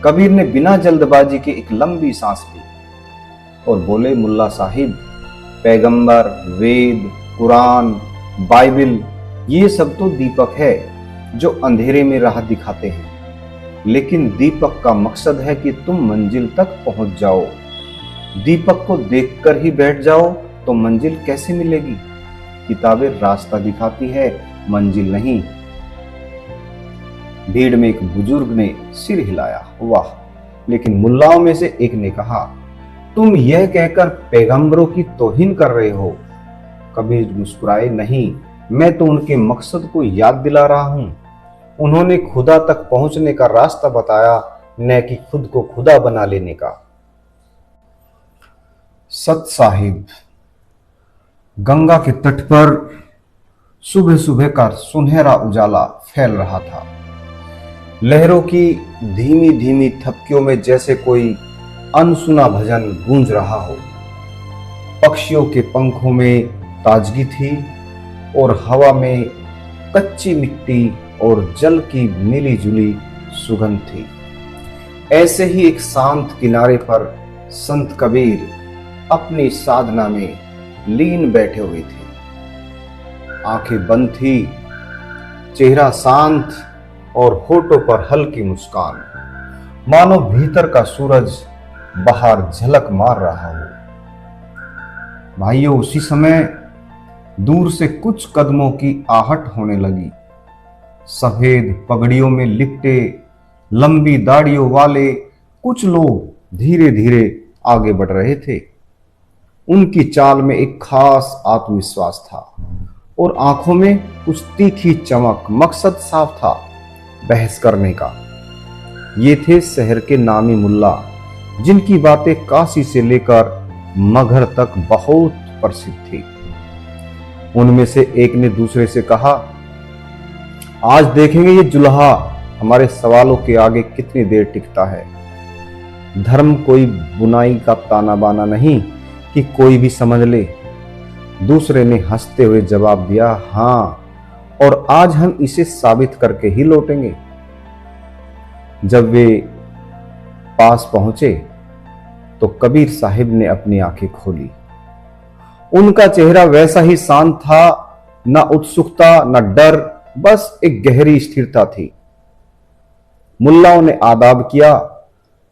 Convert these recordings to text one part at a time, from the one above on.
कबीर ने बिना जल्दबाजी के एक लंबी सांस ली और बोले, मुल्ला साहिब, पैगंबर, वेद, कुरान, बाइबल, ये सब तो दीपक है जो अंधेरे में राह दिखाते हैं, लेकिन दीपक का मकसद है कि तुम मंजिल तक पहुंच जाओ। दीपक को देखकर ही बैठ जाओ तो मंजिल कैसे मिलेगी? किताबें रास्ता दिखाती है, मंजिल नहीं। भीड़ में एक बुजुर्ग ने सिर हिलाया, वाह। लेकिन मुल्लाओं में से एक ने कहा, तुम यह कहकर पैगंबरों की तौहीन कर रहे हो। कबीर मुस्कुराए, नहीं, मैं तो उनके मकसद को याद दिला रहा हूं। उन्होंने खुदा तक पहुंचने का रास्ता बताया, न कि खुद को खुदा बना लेने का। सत साहिब। गंगा के तट पर सुबह सुबह का सुनहरा उजाला फैल रहा था। लहरों की धीमी धीमी थपकियों में जैसे कोई अनसुना भजन गूंज रहा हो। पक्षियों के पंखों में ताजगी थी और हवा में कच्ची मिट्टी और जल की मिली जुली सुगंध थी। ऐसे ही एक शांत किनारे पर संत कबीर अपनी साधना में लीन बैठे हुए थे। आंखें बंद थी, चेहरा शांत और होठों पर हल्की मुस्कान, मानो भीतर का सूरज बाहर झलक मार रहा हो। भाइयों, उसी समय दूर से कुछ कदमों की आहट होने लगी। सफेद पगड़ियों में लिपटे लंबी दाढ़ियों वाले कुछ लोग धीरे धीरे आगे बढ़ रहे थे। उनकी चाल में एक खास आत्मविश्वास था और आंखों में कुछ तीखी चमक। मकसद साफ था, बहस करने का। ये थे शहर के नामी मुल्ला, जिनकी बातें काशी से लेकर मगहर तक बहुत प्रसिद्ध थी। उनमें से एक ने दूसरे से कहा, आज देखेंगे ये जुल्हा हमारे सवालों के आगे कितनी देर टिकता है। धर्म कोई बुनाई का ताना बाना नहीं कि कोई भी समझ ले। दूसरे ने हंसते हुए जवाब दिया, हाँ, और आज हम इसे साबित करके ही लौटेंगे। जब वे पास पहुंचे तो कबीर साहिब ने अपनी आंखें खोली। उनका चेहरा वैसा ही शांत था, न उत्सुकता न डर, बस एक गहरी स्थिरता थी। मुल्लाओं ने आदाब किया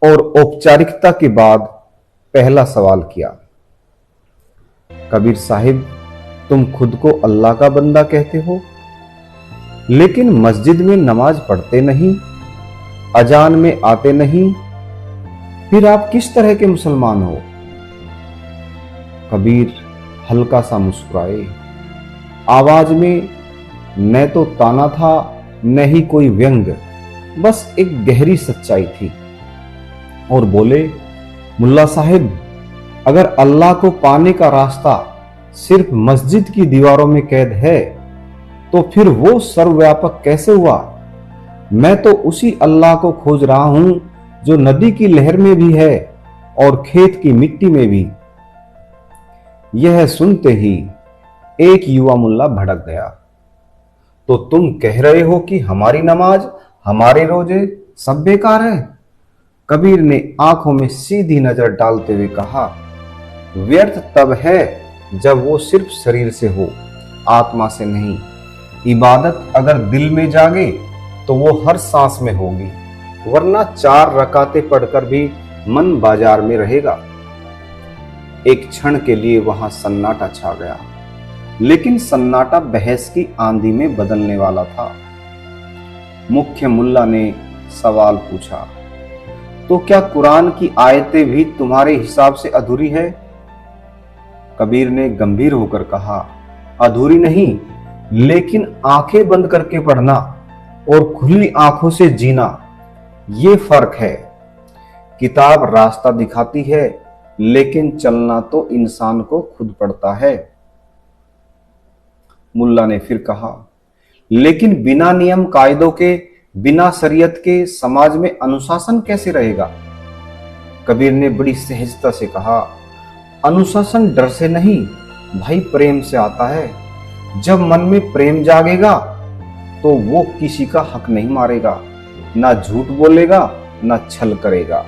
और औपचारिकता के बाद पहला सवाल किया, कबीर साहिब, तुम खुद को अल्लाह का बंदा कहते हो, लेकिन मस्जिद में नमाज पढ़ते नहीं, अजान में आते नहीं, फिर आप किस तरह के मुसलमान हो? कबीर हल्का सा मुस्कुराए। आवाज में न तो ताना था न ही कोई व्यंग, बस एक गहरी सच्चाई थी। और बोले, मुल्ला साहिब, अगर अल्लाह को पाने का रास्ता सिर्फ मस्जिद की दीवारों में कैद है तो फिर वो सर्वव्यापक कैसे हुआ? मैं तो उसी अल्लाह को खोज रहा हूं जो नदी की लहर में भी है और खेत की मिट्टी में भी। यह सुनते ही एक युवा मुल्ला भड़क गया, तो तुम कह रहे हो कि हमारी नमाज, हमारे रोजे सब बेकार है? कबीर ने आंखों में सीधी नजर डालते हुए कहा, व्यर्थ तब है जब वो सिर्फ शरीर से हो, आत्मा से नहीं। इबादत अगर दिल में जागे तो वो हर सांस में होगी, वरना 4 रकातें पढ़कर भी मन बाजार में रहेगा। एक क्षण के लिए वहां सन्नाटा छा गया, लेकिन सन्नाटा बहस की आंधी में बदलने वाला था। मुख्य मुल्ला ने सवाल पूछा, तो क्या कुरान की आयतें भी तुम्हारे हिसाब से अधूरी है? कबीर ने गंभीर होकर कहा, अधूरी नहीं, लेकिन आंखें बंद करके पढ़ना और खुली आंखों से जीना, ये फर्क है। किताब रास्ता दिखाती है, लेकिन चलना तो इंसान को खुद पड़ता है। मुल्ला ने फिर कहा, लेकिन बिना नियम कायदों के, बिना शरीयत के समाज में अनुशासन कैसे रहेगा? कबीर ने बड़ी सहजता से कहा, अनुशासन डर से नहीं भाई, प्रेम से आता है। जब मन में प्रेम जागेगा तो वो किसी का हक नहीं मारेगा, ना झूठ बोलेगा न छल करेगा।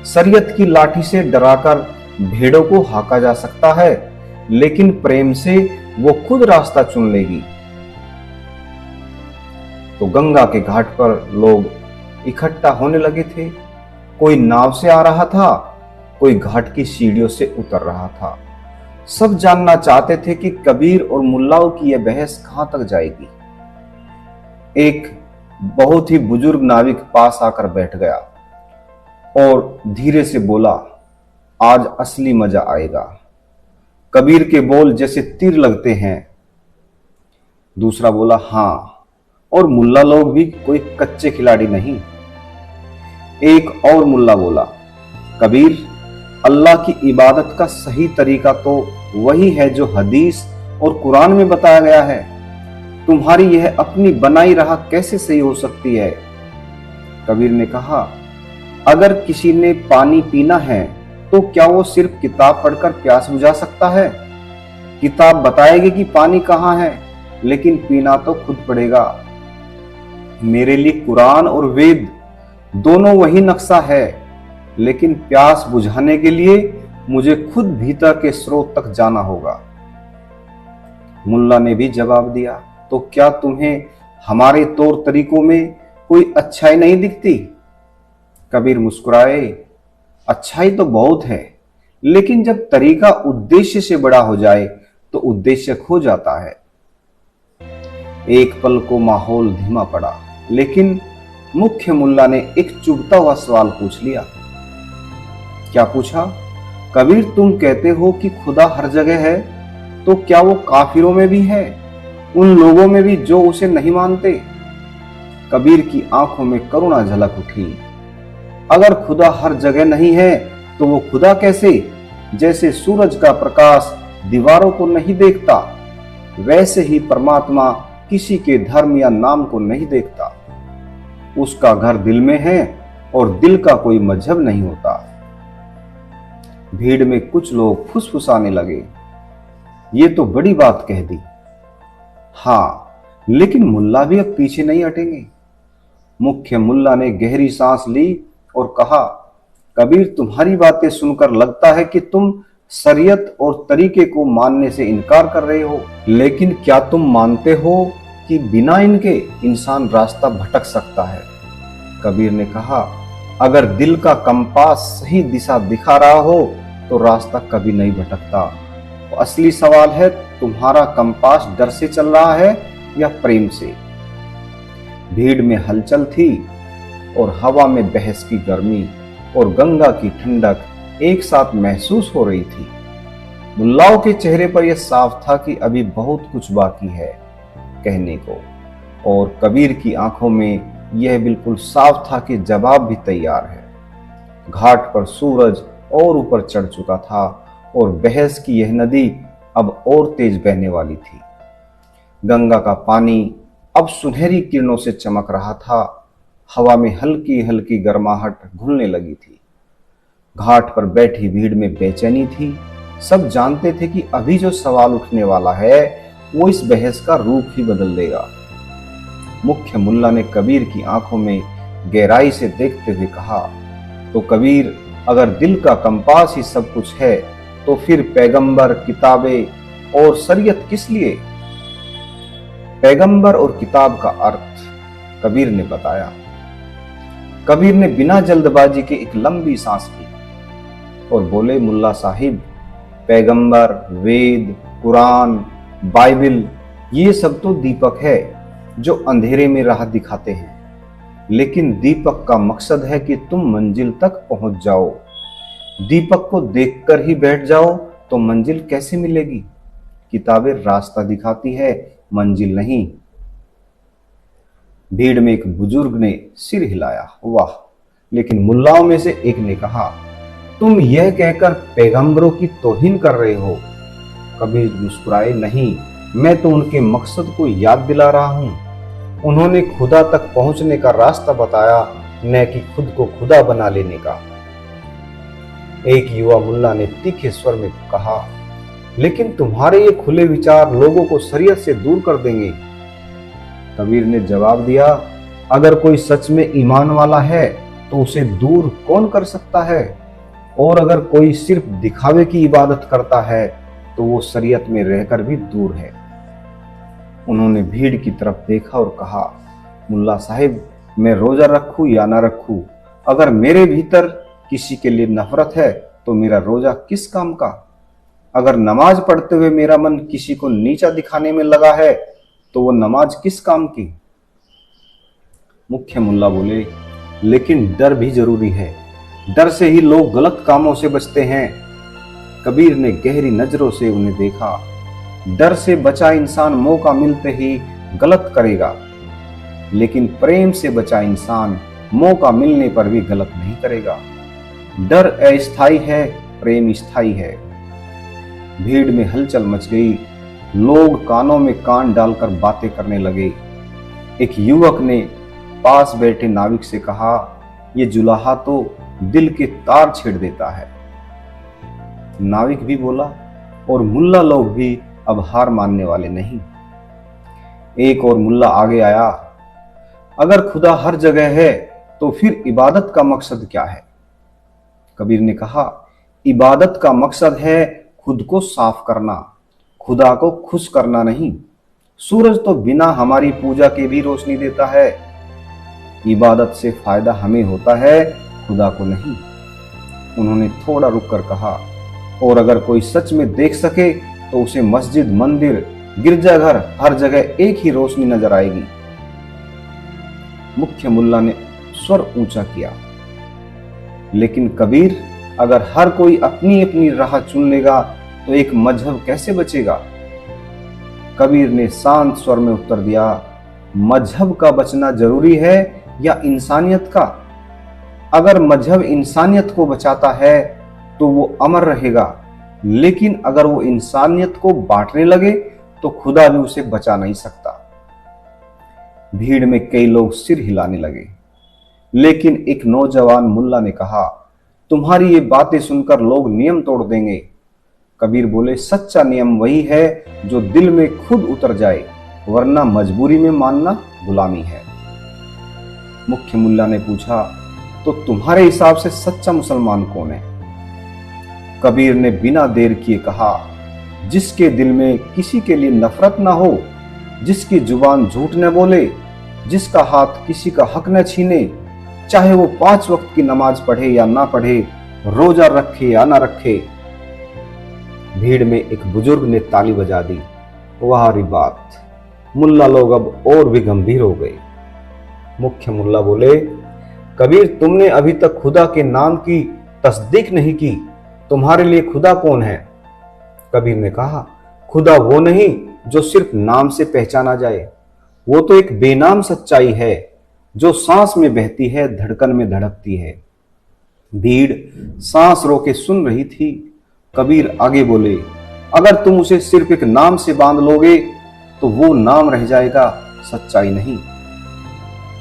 शरीयत की लाठी से डराकर भेड़ों को हाका जा सकता है, लेकिन प्रेम से वो खुद रास्ता चुन लेगी। तो गंगा के घाट पर लोग इकट्ठा होने लगे थे। कोई नाव से आ रहा था, कोई घाट की सीढ़ियों से उतर रहा था। सब जानना चाहते थे कि कबीर और मुल्लाओं की यह बहस कहां तक जाएगी। एक बहुत ही बुजुर्ग नाविक पास आकर बैठ गया और धीरे से बोला, आज असली मजा आएगा। कबीर के बोल जैसे तीर लगते हैं। दूसरा बोला, हाँ, और मुल्ला लोग भी कोई कच्चे खिलाड़ी नहीं। एक और मुल्ला बोला, कबीर, अल्लाह की इबादत का सही तरीका तो वही है जो हदीस और कुरान में बताया गया है। तुम्हारी यह अपनी बनाई राह कैसे सही हो सकती है? कबीर ने कहा, अगर किसी ने पानी पीना है तो क्या वो सिर्फ किताब पढ़कर प्यास बुझा सकता है? किताब बताएगी कि पानी कहाँ है, लेकिन पीना तो खुद पड़ेगा। मेरे लिए कुरान और वेद दोनों वही नक्शा है, लेकिन प्यास बुझाने के लिए मुझे खुद भीतर के स्रोत तक जाना होगा। मुल्ला ने भी जवाब दिया, तो क्या तुम्हें हमारे तौर तरीकों में कोई अच्छाई नहीं दिखती? कबीर मुस्कुराए, अच्छाई तो बहुत है, लेकिन जब तरीका उद्देश्य से बड़ा हो जाए तो उद्देश्य खो जाता है। एक पल को माहौल धीमा पड़ा, लेकिन मुख्य मुल्ला ने एक चुभता हुआ सवाल पूछ लिया। क्या पूछा? कबीर, तुम कहते हो कि खुदा हर जगह है, तो क्या वो काफिरों में भी है, उन लोगों में भी जो उसे नहीं मानते? कबीर की आंखों में करुणा झलक उठी। अगर खुदा हर जगह नहीं है तो वो खुदा कैसे? जैसे सूरज का प्रकाश दीवारों को नहीं देखता, वैसे ही परमात्मा किसी के धर्म या नाम को नहीं देखता। उसका घर दिल में है और दिल का कोई मजहब नहीं होता। भीड़ में कुछ लोग फुसफुसाने लगे, ये तो बड़ी बात कह दी। हाँ, लेकिन मुल्ला भी अब पीछे नहीं हटेंगे। मुख्य मुल्ला ने गहरी सांस ली और कहा, कबीर, तुम्हारी बातें सुनकर लगता है कि तुम शरीयत और तरीके को मानने से इनकार कर रहे हो, लेकिन क्या तुम मानते हो कि बिना इनके इंसान रास्ता भटक सकता है? कबीर ने कहा, अगर दिल का कंपास सही दिशा दिखा रहा हो तो रास्ता कभी नहीं भटकता। तो असली सवाल है, तुम्हारा कंपास डर से चल रहा है या प्रेम से? भीड़ में हलचल थी और हवा में बहस की गर्मी और गंगा की ठंडक एक साथ महसूस हो रही थी। मुल्लाओं के चेहरे पर यह साफ था कि अभी बहुत कुछ बाकी है कहने को, और कबीर की आंखों में यह बिल्कुल साफ था कि जवाब भी तैयार है। घाट पर सूरज और ऊपर चढ़ चुका था और बहस की यह नदी अब और तेज बहने वाली थी। गंगा का पानी अब सुनहरी किरणों से चमक रहा था। हवा में हल्की हल्की गर्माहट घुलने लगी थी। घाट पर बैठी भीड़ में बेचैनी थी। सब जानते थे कि अभी जो सवाल उठने वाला है वो इस बहस का रूप ही बदल देगा। मुख्य मुल्ला ने कबीर की आंखों में गहराई से देखते हुए कहा, तो कबीर, अगर दिल का कंपास ही सब कुछ है तो फिर पैगंबर, किताबें और शरीयत किस लिए? पैगंबर और किताब का अर्थ कबीर ने बताया। कबीर ने बिना जल्दबाजी के एक लंबी सांस ली और बोले, मुल्ला साहिब, पैगंबर, वेद, कुरान, बाइबल, ये सब तो दीपक है जो अंधेरे में राह दिखाते हैं, लेकिन दीपक का मकसद है कि तुम मंजिल तक पहुंच जाओ। दीपक को देखकर ही बैठ जाओ तो मंजिल कैसे मिलेगी? किताबें रास्ता दिखाती है, मंजिल नहीं। भीड़ में एक बुजुर्ग ने सिर हिलाया, वाह। लेकिन मुल्लाओं में से एक ने कहा, तुम यह कहकर पैगंबरों की तौहीन कर रहे हो। कबीर मुस्कुराए, नहीं, मैं तो उनके मकसद को याद दिला रहा हूं। उन्होंने खुदा तक पहुंचने का रास्ता बताया, न कि खुद को खुदा बना लेने का। एक युवा मुल्ला ने तीखे स्वर में कहा, लेकिन तुम्हारे ये खुले विचार लोगों को शरीयत से दूर कर देंगे। कबीर ने जवाब दिया, अगर कोई सच में ईमान वाला है तो उसे दूर कौन कर सकता है? और अगर कोई सिर्फ दिखावे की इबादत करता है तो वो शरीयत में रहकर भी दूर है। उन्होंने भीड़ की तरफ देखा और कहा, मुल्ला साहिब, मैं रोजा रखूं या ना रखूं, अगर मेरे भीतर किसी के लिए नफरत है तो मेरा रोजा किस काम का? अगर नमाज पढ़ते हुए मेरा मन किसी को नीचा दिखाने में लगा है तो वो नमाज किस काम की? मुख्य मुल्ला बोले, लेकिन डर भी जरूरी है, डर से ही लोग गलत कामों से बचते हैं। कबीर ने गहरी नजरों से उन्हें देखा। डर से बचा इंसान मौका मिलते ही गलत करेगा, लेकिन प्रेम से बचा इंसान मौका मिलने पर भी गलत नहीं करेगा। डर अस्थायी है, प्रेम स्थायी है। भीड़ में हलचल मच गई। लोग कानों में कान डालकर बातें करने लगे। एक युवक ने पास बैठे नाविक से कहा, ये जुलाहा तो दिल के तार छेड़ देता है। नाविक भी बोला, और मुल्ला लोग भी अब हार मानने वाले नहीं। एक और मुल्ला आगे आया, अगर खुदा हर जगह है तो फिर इबादत का मकसद क्या है? कबीर ने कहा, इबादत का मकसद है खुद को साफ करना, खुदा को खुश करना नहीं। सूरज तो बिना हमारी पूजा के भी रोशनी देता है। इबादत से फायदा हमें होता है, खुदा को नहीं। उन्होंने थोड़ा रुककर कहा, और अगर कोई सच में देख सके तो उसे मस्जिद, मंदिर, गिरजाघर हर जगह एक ही रोशनी नजर आएगी। मुख्य मुल्ला ने स्वर ऊंचा किया, लेकिन कबीर, अगर हर कोई अपनी अपनी राह चुन लेगा तो एक मजहब कैसे बचेगा? कबीर ने शांत स्वर में उत्तर दिया, मजहब का बचना जरूरी है या इंसानियत का? अगर मजहब इंसानियत को बचाता है तो वो अमर रहेगा, लेकिन अगर वो इंसानियत को बांटने लगे तो खुदा भी उसे बचा नहीं सकता। भीड़ में कई लोग सिर हिलाने लगे, लेकिन एक नौजवान मुल्ला ने कहा, तुम्हारी ये बातें सुनकर लोग नियम तोड़ देंगे। कबीर बोले, सच्चा नियम वही है जो दिल में खुद उतर जाए, वरना मजबूरी में मानना गुलामी है। मुख्य मुल्ला ने पूछा, तो तुम्हारे हिसाब से सच्चा मुसलमान कौन है? कबीर ने बिना देर किए कहा, जिसके दिल में किसी के लिए नफरत ना हो, जिसकी जुबान झूठ न बोले, जिसका हाथ किसी का हक न छीने, चाहे वो 5 वक्त की नमाज पढ़े या ना पढ़े, रोजा रखे या ना रखे। भीड़ में एक बुजुर्ग ने ताली बजा दी। वाह री बात! मुल्ला लोग अब और भी गंभीर हो गए। मुख्य मुल्ला बोले, कबीर, तुमने अभी तक खुदा के नाम की तस्दीक नहीं की, तुम्हारे लिए खुदा कौन है? कबीर ने कहा, खुदा वो नहीं जो सिर्फ नाम से पहचाना जाए, वो तो एक बेनाम सच्चाई है जो सांस में बहती है, धड़कन में धड़कती है। भीड़ सांस रोके सुन रही थी। कबीर आगे बोले, अगर तुम उसे सिर्फ एक नाम से बांध लोगे तो वो नाम रह जाएगा, सच्चाई नहीं।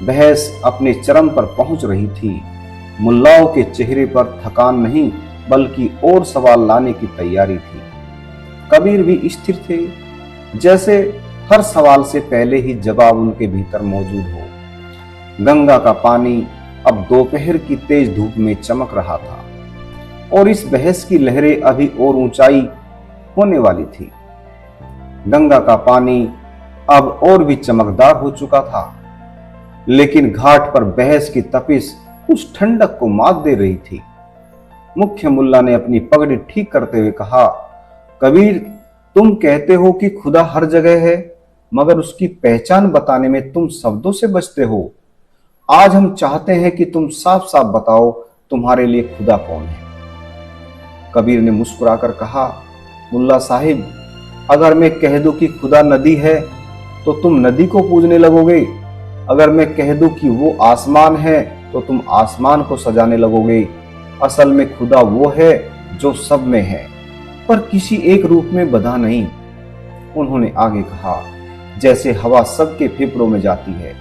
बहस अपने चरम पर पहुंच रही थी। मुल्लाओं के चेहरे पर थकान नहीं बल्कि और सवाल लाने की तैयारी थी। कबीर भी स्थिर थे, जैसे हर सवाल से पहले ही जवाब उनके भीतर मौजूद हो। गंगा का पानी अब दोपहर की तेज धूप में चमक रहा था और इस बहस की लहरें अभी और ऊंचाई होने वाली थी। गंगा का पानी अब और भी चमकदार हो चुका था, लेकिन घाट पर बहस की तपिश उस ठंडक को मात दे रही थी। मुख्य मुल्ला ने अपनी पगड़ी ठीक करते हुए कहा, कबीर, तुम कहते हो कि खुदा हर जगह है, मगर उसकी पहचान बताने में तुम शब्दों से बचते हो। आज हम चाहते हैं कि तुम साफ साफ बताओ, तुम्हारे लिए खुदा कौन है? कबीर ने मुस्कुराकर कहा, मुल्ला साहिब, अगर मैं कह दूं कि खुदा नदी है तो तुम नदी को पूजने लगोगे। अगर मैं कह दूं कि वो आसमान है तो तुम आसमान को सजाने लगोगे। असल में खुदा वो है जो सब में है, पर किसी एक रूप में बंधा नहीं। उन्होंने आगे कहा, जैसे हवा सबके फेफड़ों में जाती है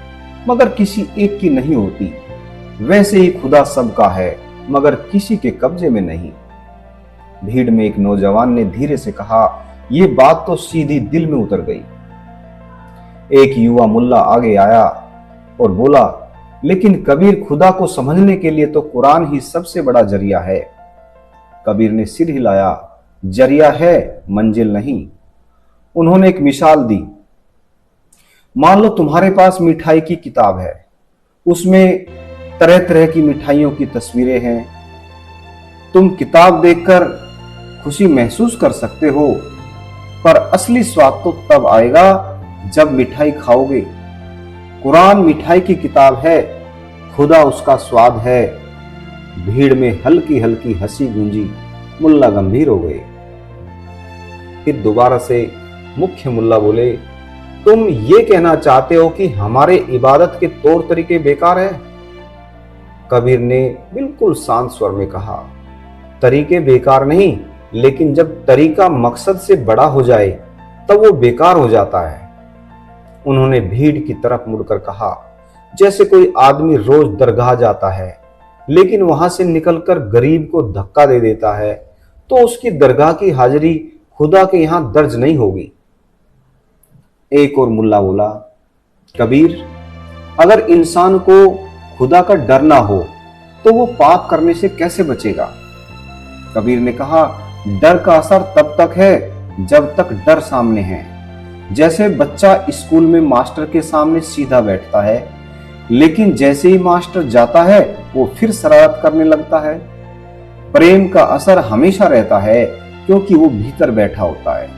मगर किसी एक की नहीं होती, वैसे ही खुदा सबका है मगर किसी के कब्जे में नहीं। भीड़ में एक नौजवान ने धीरे से कहा, यह बात तो सीधी दिल में उतर गई। एक युवा मुल्ला आगे आया और बोला, लेकिन कबीर खुदा को समझने के लिए तो कुरान ही सबसे बड़ा जरिया है। कबीर ने सिर हिलाया, जरिया है, मंजिल नहीं। उन्होंने एक मिसाल दी। मान लो तुम्हारे पास मिठाई की किताब है, उसमें तरह तरह की मिठाइयों की तस्वीरें हैं। तुम किताब देखकर खुशी महसूस कर सकते हो, पर असली स्वाद तो तब आएगा जब मिठाई खाओगे। कुरान मिठाई की किताब है, खुदा उसका स्वाद है। भीड़ में हल्की हल्की हंसी गूंजी, मुल्ला गंभीर हो गए। फिर दोबारा से मुख्य मुल्ला बोले, तुम ये कहना चाहते हो कि हमारे इबादत के तौर तरीके बेकार है? कबीर ने बिल्कुल शांत स्वर में कहा, तरीके बेकार नहीं, लेकिन जब तरीका मकसद से बड़ा हो जाए तब वो बेकार हो जाता है। उन्होंने भीड़ की तरफ मुड़कर कहा, जैसे कोई आदमी रोज दरगाह जाता है, लेकिन वहां से निकलकर गरीब को धक्का दे देता है, तो उसकी दरगाह की हाजिरी खुदा के यहां दर्ज नहीं होगी। एक और मुल्ला बोला, कबीर, अगर इंसान को खुदा का डर ना हो तो वो पाप करने से कैसे बचेगा? कबीर ने कहा, डर का असर तब तक है जब तक डर सामने है। जैसे बच्चा स्कूल में मास्टर के सामने सीधा बैठता है, लेकिन जैसे ही मास्टर जाता है वो फिर शरारत करने लगता है। प्रेम का असर हमेशा रहता है क्योंकि वो भीतर बैठा होता है।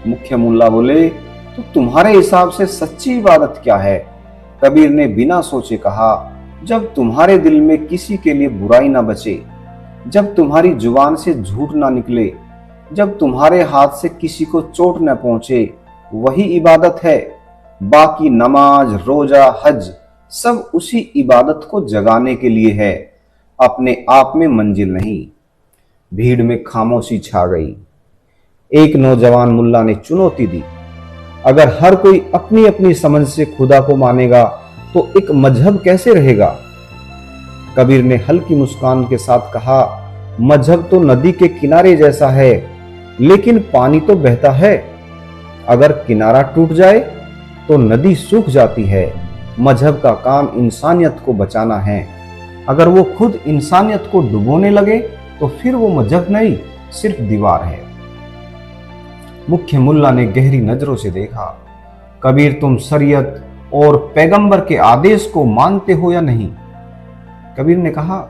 मुख्य मुल्ला बोले, तो तुम्हारे हिसाब से सच्ची इबादत क्या है? कबीर ने बिना सोचे कहा, जब तुम्हारे दिल में किसी के लिए बुराई ना बचे, जब तुम्हारी जुबान से झूठ ना निकले, जब तुम्हारे हाथ से किसी को चोट न पहुंचे, वही इबादत है। बाकी नमाज, रोजा, हज सब उसी इबादत को जगाने के लिए है, अपने आप में मंजिल नहीं। भीड़ में खामोशी छा गई। एक नौजवान मुल्ला ने चुनौती दी, अगर हर कोई अपनी अपनी समझ से खुदा को मानेगा तो एक मजहब कैसे रहेगा? कबीर ने हल्की मुस्कान के साथ कहा, मजहब तो नदी के किनारे जैसा है, लेकिन पानी तो बहता है। अगर किनारा टूट जाए तो नदी सूख जाती है। मजहब का काम इंसानियत को बचाना है। अगर वो खुद इंसानियत को डुबोने लगे तो फिर वो मजहब नहीं, सिर्फ दीवार है। मुख्य मुल्ला ने गहरी नजरों से देखा, कबीर, तुम शरीयत और पैगंबर के आदेश को मानते हो या नहीं? कबीर ने कहा,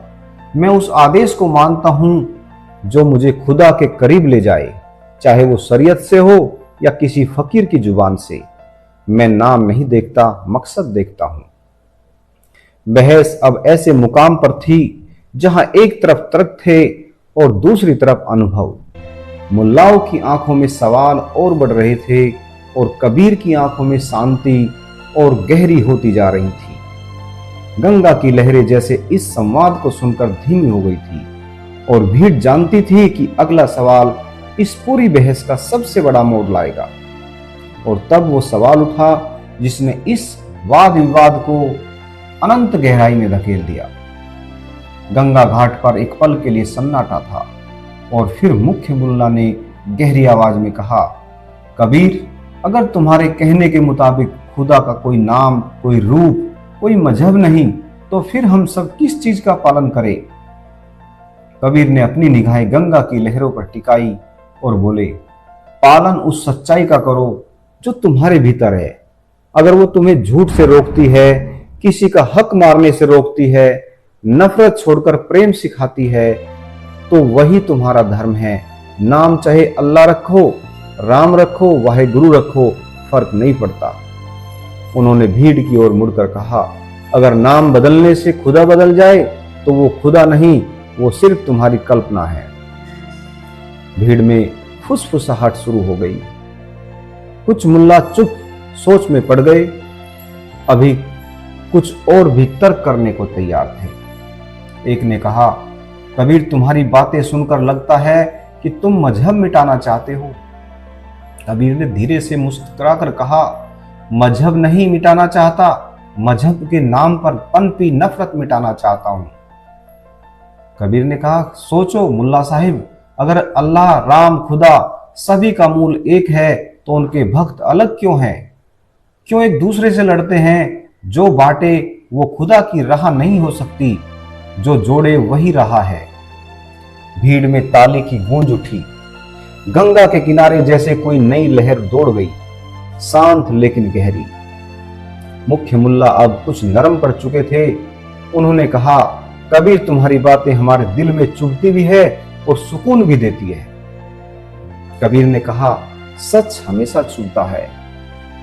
मैं उस आदेश को मानता हूं जो मुझे खुदा के करीब ले जाए, चाहे वो शरीयत से हो या किसी फकीर की जुबान से। मैं नाम नहीं देखता, मकसद देखता हूं। बहस अब ऐसे मुकाम पर थी जहां एक तरफ तर्क थे और दूसरी तरफ अनुभव। मुल्लाओं की आंखों में सवाल और बढ़ रहे थे और कबीर की आंखों में शांति और गहरी होती जा रही थी। गंगा की लहरें जैसे इस संवाद को सुनकर धीमी हो गई थी और भीड़ जानती थी कि अगला सवाल इस पूरी बहस का सबसे बड़ा मोड़ लाएगा। और तब वो सवाल उठा जिसने इस वाद विवाद को अनंत गहराई में धकेल दिया। गंगा घाट पर एक पल के लिए सन्नाटा था और फिर मुख्य मुल्ला ने गहरी आवाज में कहा, कबीर, अगर तुम्हारे कहने के मुताबिक खुदा का कोई नाम, कोई रूप, कोई मजहब नहीं, तो फिर हम सब किस चीज का पालन करें? कबीर ने अपनी निगाहें गंगा की लहरों पर टिकाई और बोले, पालन उस सच्चाई का करो जो तुम्हारे भीतर है। अगर वो तुम्हें झूठ से रोकती है, किसी का हक मारने से रोकती है, नफरत छोड़कर प्रेम सिखाती है, तो वही तुम्हारा धर्म है। नाम चाहे अल्लाह रखो, राम रखो, वाहेगुरु रखो, फर्क नहीं पड़ता। उन्होंने भीड़ की ओर मुड़कर कहा, अगर नाम बदलने से खुदा बदल जाए तो वो खुदा नहीं, वो सिर्फ तुम्हारी कल्पना है। भीड़ में फुसफुसाहट शुरू हो गई। कुछ मुल्ला चुप सोच में पड़ गए, अभी कुछ और भी तर्क करने को तैयार थे। एक ने कहा, कबीर, तुम्हारी बातें सुनकर लगता है कि तुम मजहब मिटाना चाहते हो। कबीर ने धीरे से मुस्कुराकर कहा, मजहब नहीं मिटाना चाहता, मजहब के नाम पर पनपी नफरत मिटाना चाहता हूं। कबीर ने कहा, सोचो मुल्ला साहिब, अगर अल्लाह, राम, खुदा सभी का मूल एक है तो उनके भक्त अलग क्यों हैं? क्यों एक दूसरे से लड़ते हैं? जो बांटे वो खुदा की राह नहीं हो सकती, जो जोड़े वही राह है। भीड़ में ताली की गूंज उठी, गंगा के किनारे जैसे कोई नई लहर दौड़ गई, शांत लेकिन गहरी। मुख्य मुल्ला अब कुछ नरम पड़ चुके थे। उन्होंने कहा, कबीर, तुम्हारी बातें हमारे दिल में चुभती भी है और सुकून भी देती है। कबीर ने कहा, सच हमेशा चुभता है,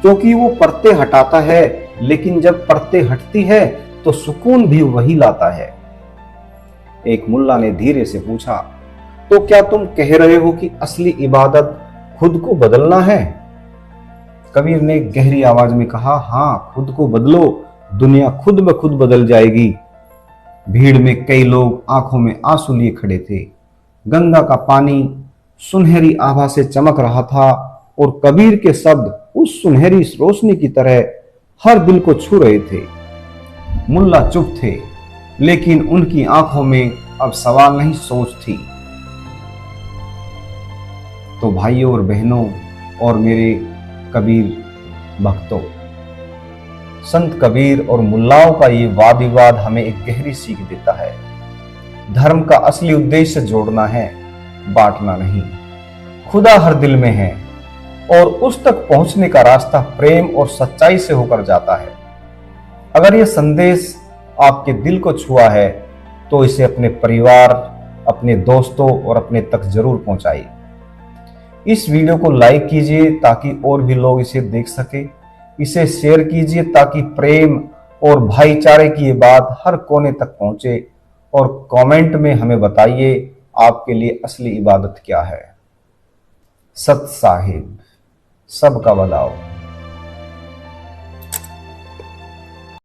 क्योंकि वो परतें हटाता है, लेकिन जब परतें हटती है तो सुकून भी वही लाता है। एक मुल्ला ने धीरे से पूछा, तो क्या तुम कह रहे हो कि असली इबादत खुद को बदलना है? कबीर ने गहरी आवाज में कहा, हाँ, खुद को बदलो, दुनिया खुद ब खुद बदल जाएगी। भीड़ में कई लोग आंखों में आंसू लिए खड़े थे। गंगा का पानी सुनहरी आभा से चमक रहा था और कबीर के शब्द उस सुनहरी रोशनी की तरह हर दिल को छू रहे थे। मुल्ला चुप थे, लेकिन उनकी आंखों में अब सवाल नहीं, सोच थी। तो भाइयों और बहनों और मेरे कबीर भक्तों, संत कबीर और मुल्लाओं का ये वाद विवाद हमें एक गहरी सीख देता है। धर्म का असली उद्देश्य जोड़ना है, बांटना नहीं। खुदा हर दिल में है और उस तक पहुंचने का रास्ता प्रेम और सच्चाई से होकर जाता है। अगर यह संदेश आपके दिल को छुआ है तो इसे अपने परिवार, अपने दोस्तों और अपने तक जरूर पहुंचाइए। इस वीडियो को लाइक कीजिए ताकि और भी लोग इसे देख सके। इसे शेयर कीजिए ताकि प्रेम और भाईचारे की ये बात हर कोने तक पहुंचे। और कमेंट में हमें बताइए आपके लिए असली इबादत क्या है। सत साहिब, सबका भला हो।